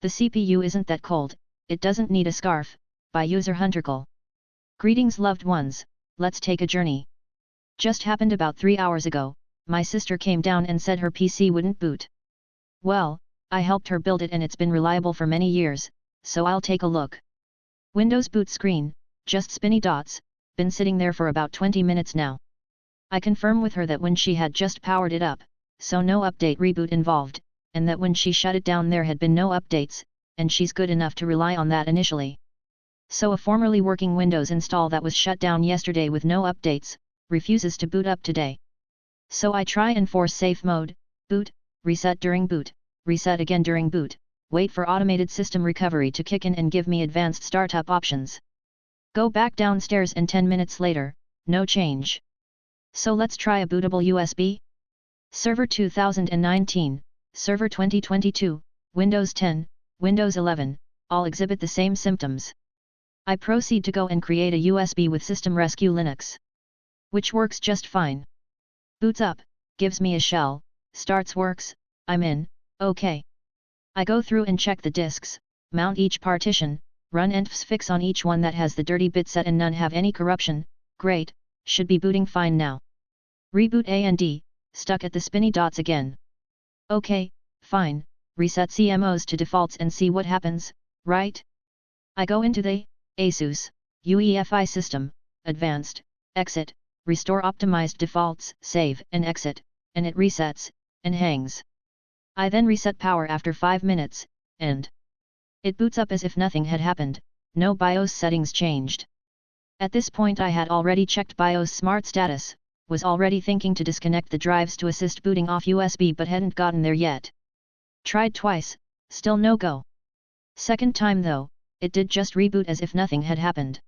The CPU isn't that cold, it doesn't need a scarf, by user Hunterkle. Greetings loved ones, let's take a journey. Just happened about 3 hours ago, my sister came down and said her PC wouldn't boot. Well, I helped her build it and it's been reliable for many years, so I'll take a look. Windows boot screen, just spinny dots, been sitting there for about 20 minutes now. I confirm with her that when she had just powered it up, so no update reboot involved, and that when she shut it down there had been no updates, and she's good enough to rely on that initially. So a formerly working Windows install that was shut down yesterday with no updates, refuses to boot up today. So I try and force safe mode, boot, reset during boot, reset again during boot, wait for automated system recovery to kick in and give me advanced startup options. Go back downstairs and 10 minutes later, no change. So let's try a bootable USB. Server 2019, Server 2022, Windows 10, Windows 11, all exhibit the same symptoms. I proceed to go and create a USB with System Rescue Linux, which works just fine. Boots up, gives me a shell, starts works, I'm in, OK. I go through and check the disks, mount each partition, run entfsfix on each one that has the dirty bit set and none have any corruption, great, should be booting fine now. Reboot AND, stuck at the spinny dots again. OK, fine, reset CMOS to defaults and see what happens, right? I go into the ASUS UEFI system, advanced, exit, restore optimized defaults, save and exit, and it resets, and hangs. I then reset power after 5 minutes, and it boots up as if nothing had happened, no BIOS settings changed. At this point I had already checked BIOS smart status, was already thinking to disconnect the drives to assist booting off USB but hadn't gotten there yet. Tried twice, still no go. Second time though, it did just reboot as if nothing had happened.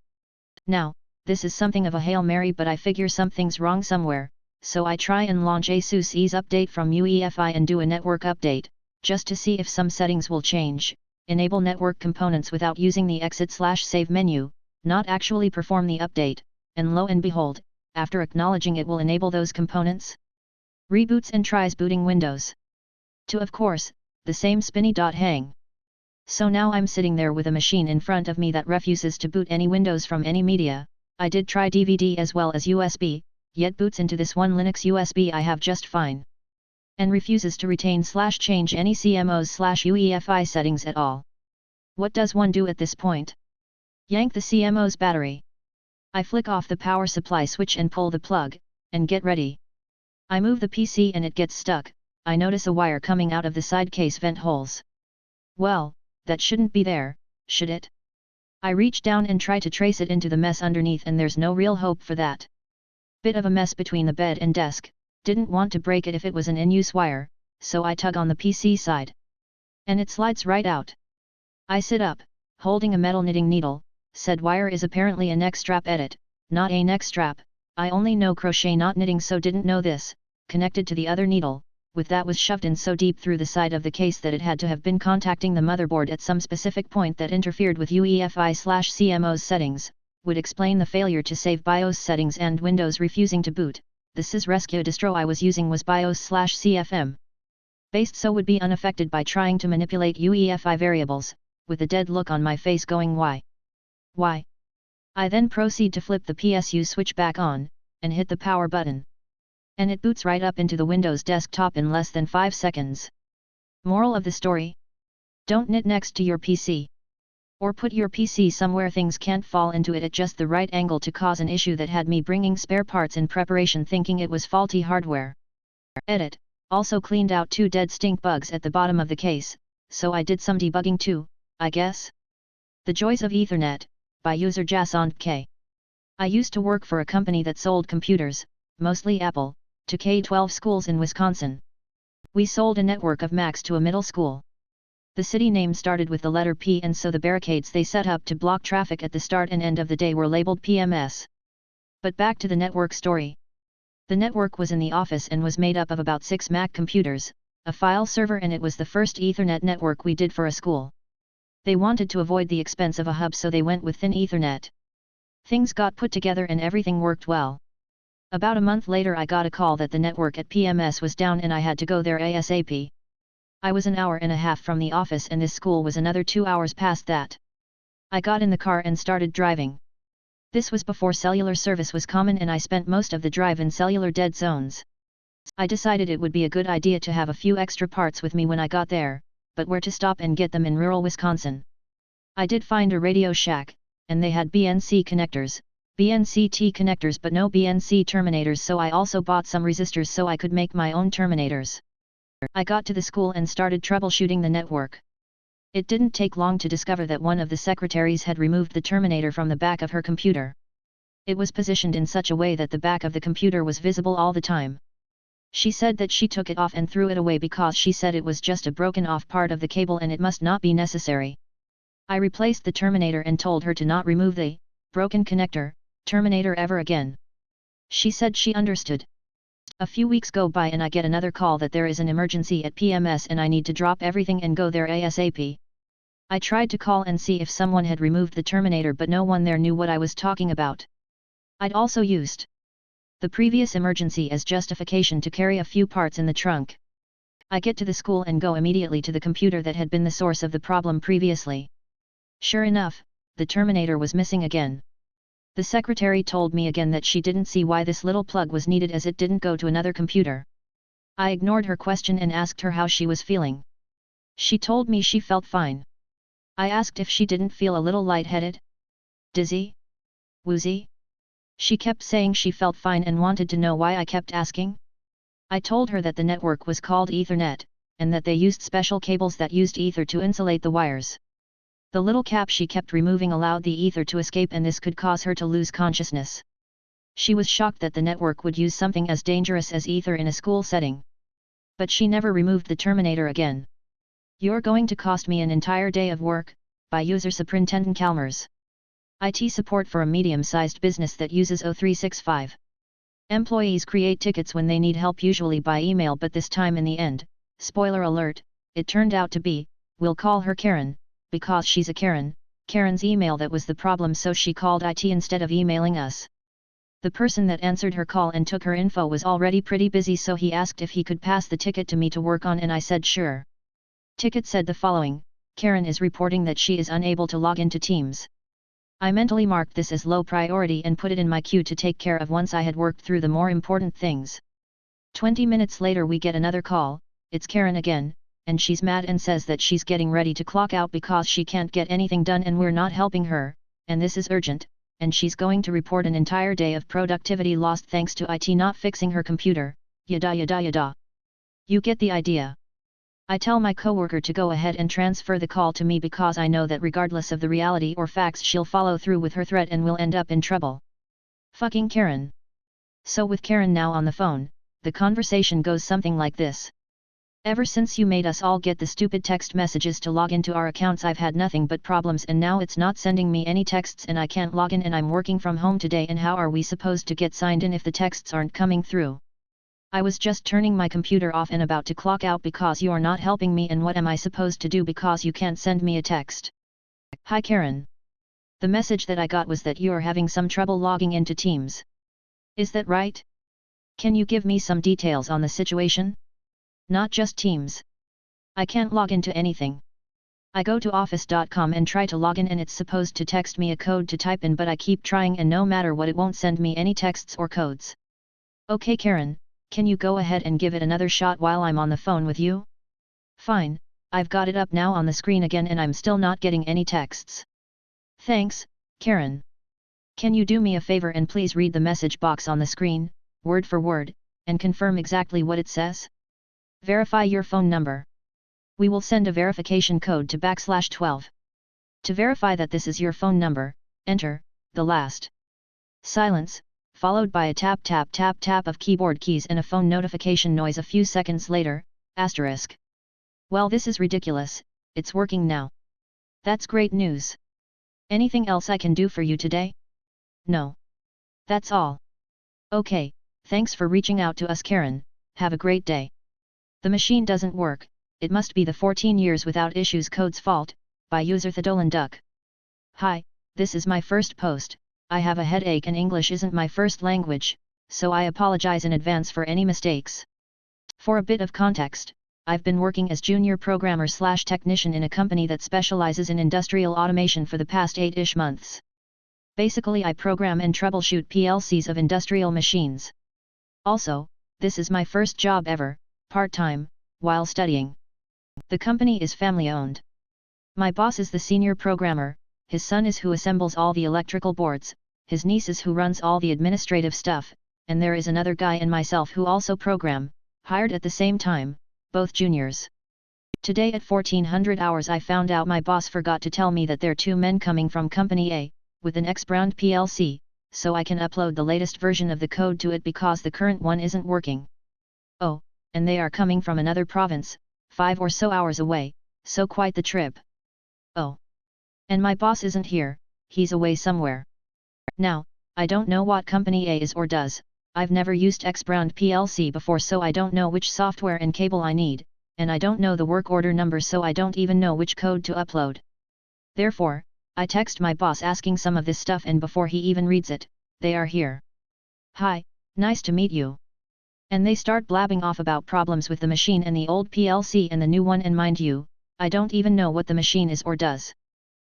Now, this is something of a Hail Mary but I figure something's wrong somewhere, so I try and launch ASUS Ease Update from UEFI and do a network update, just to see if some settings will change, enable network components without using the exit/save menu, not actually perform the update, and lo and behold, after acknowledging it will enable those components. Reboots and tries booting Windows. To of course, the same spinny dot hang. So now I'm sitting there with a machine in front of me that refuses to boot any Windows from any media. I did try DVD as well as USB, yet boots into this one Linux USB I have just fine. And refuses to retain/change any CMOS/UEFI settings at all. What does one do at this point? Yank the CMOS battery. I flick off the power supply switch and pull the plug, and get ready. I move the PC and it gets stuck. I notice a wire coming out of the side case vent holes. Well, that shouldn't be there, should it? I reach down and try to trace it into the mess underneath and there's no real hope for that. Bit of a mess between the bed and desk, didn't want to break it if it was an in-use wire, so I tug on the PC side. And it slides right out. I sit up, holding a metal knitting needle, said wire is apparently a neck strap edit, not a neck strap, I only know crochet not knitting so didn't know this, connected to the other needle, with that was shoved in so deep through the side of the case that it had to have been contacting the motherboard at some specific point that interfered with UEFI/CMOS settings, would explain the failure to save BIOS settings and Windows refusing to boot. The sys rescue distro I was using was BIOS/CFM based so would be unaffected by trying to manipulate UEFI variables, with a dead look on my face going why? Why? I then proceed to flip the PSU switch back on, and hit the power button. And it boots right up into the Windows desktop in less than 5 seconds. Moral of the story? Don't knit next to your PC. Or put your PC somewhere things can't fall into it at just the right angle to cause an issue that had me bringing spare parts in preparation thinking it was faulty hardware. Edit, also cleaned out 2 dead stink bugs at the bottom of the case, so I did some debugging too, I guess. The Joys of Ethernet, by user Jasont K. I used to work for a company that sold computers, mostly Apple, to K-12 schools in Wisconsin. We sold a network of Macs to a middle school. The city name started with the letter P and so the barricades they set up to block traffic at the start and end of the day were labeled PMS. But back to the network story. The network was in the office and was made up of about 6 Mac computers, a file server and it was the first Ethernet network we did for a school. They wanted to avoid the expense of a hub so they went with thin Ethernet. Things got put together and everything worked well. About a month later I got a call that the network at PMS was down and I had to go there ASAP. I was an hour and a half from the office and this school was another 2 hours past that. I got in the car and started driving. This was before cellular service was common and I spent most of the drive in cellular dead zones. I decided it would be a good idea to have a few extra parts with me when I got there, but where to stop and get them in rural Wisconsin. I did find a Radio Shack, and they had BNC connectors, BNC-T connectors but no BNC terminators, so I also bought some resistors so I could make my own terminators. I got to the school and started troubleshooting the network. It didn't take long to discover that one of the secretaries had removed the terminator from the back of her computer. It was positioned in such a way that the back of the computer was visible all the time. She said that she took it off and threw it away because she said it was just a broken off part of the cable and it must not be necessary. I replaced the terminator and told her to not remove the broken connector terminator ever again. She said she understood. A few weeks go by and I get another call that there is an emergency at PMS and I need to drop everything and go there ASAP. I tried to call and see if someone had removed the terminator but no one there knew what I was talking about. I'd also used the previous emergency as justification to carry a few parts in the trunk. I get to the school and go immediately to the computer that had been the source of the problem previously. Sure enough, the terminator was missing again. The secretary told me again that she didn't see why this little plug was needed as it didn't go to another computer. I ignored her question and asked her how she was feeling. She told me she felt fine. I asked if she didn't feel a little lightheaded, dizzy, woozy. She kept saying she felt fine and wanted to know why I kept asking. I told her that the network was called Ethernet, and that they used special cables that used ether to insulate the wires. The little cap she kept removing allowed the ether to escape and this could cause her to lose consciousness. She was shocked that the network would use something as dangerous as ether in a school setting. But she never removed the terminator again. You're going to cost me an entire day of work, by user Superintendent Chalmers. IT support for a medium-sized business that uses O365. Employees create tickets when they need help usually by email but this time in the end, spoiler alert, it turned out to be, we'll call her Karen, because she's a Karen, Karen's email that was the problem so she called IT instead of emailing us. The person that answered her call and took her info was already pretty busy so he asked if he could pass the ticket to me to work on and I said sure. Ticket said the following, Karen is reporting that she is unable to log into Teams. I mentally marked this as low priority and put it in my queue to take care of once I had worked through the more important things. 20 minutes later we get another call, it's Karen again, and she's mad and says that she's getting ready to clock out because she can't get anything done and we're not helping her, and this is urgent, and she's going to report an entire day of productivity lost thanks to IT not fixing her computer, yada yada yada. You get the idea. I tell my coworker to go ahead and transfer the call to me because I know that regardless of the reality or facts she'll follow through with her threat and will end up in trouble. Fucking Karen. So with Karen now on the phone, the conversation goes something like this. Ever since you made us all get the stupid text messages to log into our accounts I've had nothing but problems and now it's not sending me any texts and I can't log in and I'm working from home today and how are we supposed to get signed in if the texts aren't coming through? I was just turning my computer off and about to clock out because you're not helping me and what am I supposed to do because you can't send me a text? Hi Karen. The message that I got was that you're having some trouble logging into Teams. Is that right? Can you give me some details on the situation? Not just Teams. I can't log into anything. I go to office.com and try to log in and it's supposed to text me a code to type in but I keep trying and no matter what it won't send me any texts or codes. Okay Karen. Can you go ahead and give it another shot while I'm on the phone with you? Fine, I've got it up now on the screen again and I'm still not getting any texts. Thanks, Karen. Can you do me a favor and please read the message box on the screen, word for word, and confirm exactly what it says? Verify your phone number. We will send a verification code to \12. To verify that this is your phone number, enter the last. Silence, followed by a tap tap tap tap of keyboard keys and a phone notification noise a few seconds later, asterisk. Well, this is ridiculous, it's working now. That's great news. Anything else I can do for you today? No. That's all. Okay, thanks for reaching out to us Karen, have a great day. The machine doesn't work, it must be the 14 years without issues code's fault, by user Thedolan Duck. Hi, this is my first post. I have a headache and English isn't my first language, so I apologize in advance for any mistakes. For a bit of context, I've been working as junior programmer/technician in a company that specializes in industrial automation for the past 8-ish months. Basically, I program and troubleshoot PLCs of industrial machines. Also, this is my first job ever, part-time, while studying. The company is family-owned. My boss is the senior programmer, his son is who assembles all the electrical boards, his niece is who runs all the administrative stuff, and there is another guy and myself who also program, hired at the same time, both juniors. Today at 1400 hours I found out my boss forgot to tell me that there are 2 men coming from Company A, with an X-brand PLC, so I can upload the latest version of the code to it because the current one isn't working. Oh, and they are coming from another province, 5 or so hours away, so quite the trip. Oh. And my boss isn't here, he's away somewhere. Now, I don't know what Company A is or does, I've never used X-brand PLC before so I don't know which software and cable I need, and I don't know the work order number so I don't even know which code to upload. Therefore, I text my boss asking some of this stuff and before he even reads it, they are here. Hi, nice to meet you. And they start blabbing off about problems with the machine and the old PLC and the new one and mind you, I don't even know what the machine is or does.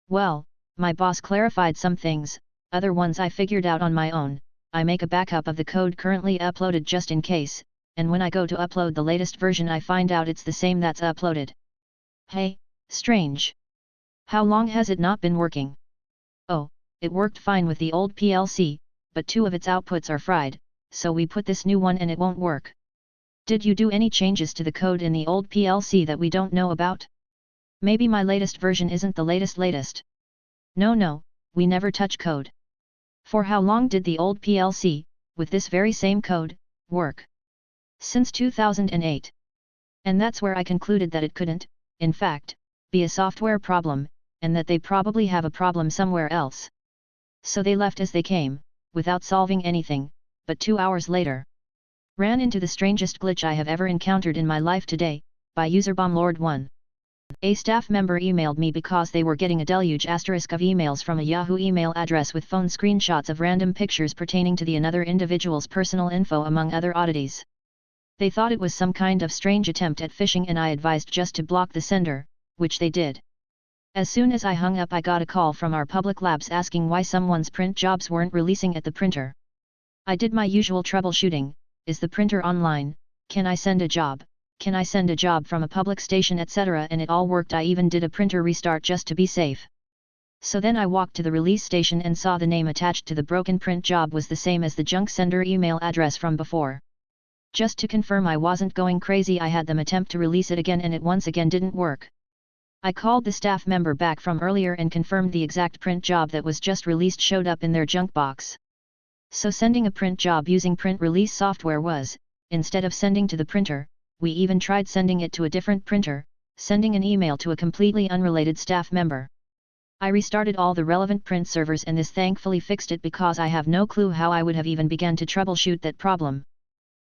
Well, my boss clarified some things, other ones I figured out on my own. I make a backup of the code currently uploaded just in case, and when I go to upload the latest version I find out it's the same that's uploaded. Hey, strange. How long has it not been working? Oh, it worked fine with the old PLC, but 2 of its outputs are fried, so we put this new one and it won't work. Did you do any changes to the code in the old PLC that we don't know about? Maybe my latest version isn't the latest. No, we never touch code. For how long did the old PLC, with this very same code, work? Since 2008. And that's where I concluded that it couldn't, in fact, be a software problem, and that they probably have a problem somewhere else. So they left as they came, without solving anything, but 2 hours later. Ran into the strangest glitch I have ever encountered in my life today, by userbombLord1. A staff member emailed me because they were getting a deluge of emails from a Yahoo email address with phone screenshots of random pictures pertaining to the another individual's personal info among other oddities. They thought it was some kind of strange attempt at phishing and I advised just to block the sender, which they did. As soon as I hung up I got a call from our public labs asking why someone's print jobs weren't releasing at the printer. I did my usual troubleshooting, is the printer online, can I send a job? Can I send a job from a public station etc. and it all worked. I even did a printer restart just to be safe. So then I walked to the release station and saw the name attached to the broken print job was the same as the junk sender email address from before. Just to confirm I wasn't going crazy I had them attempt to release it again and it once again didn't work. I called the staff member back from earlier and confirmed the exact print job that was just released showed up in their junk box. So sending a print job using print release software was, instead of sending to the printer, we even tried sending it to a different printer, sending an email to a completely unrelated staff member. I restarted all the relevant print servers and this thankfully fixed it because I have no clue how I would have even begun to troubleshoot that problem.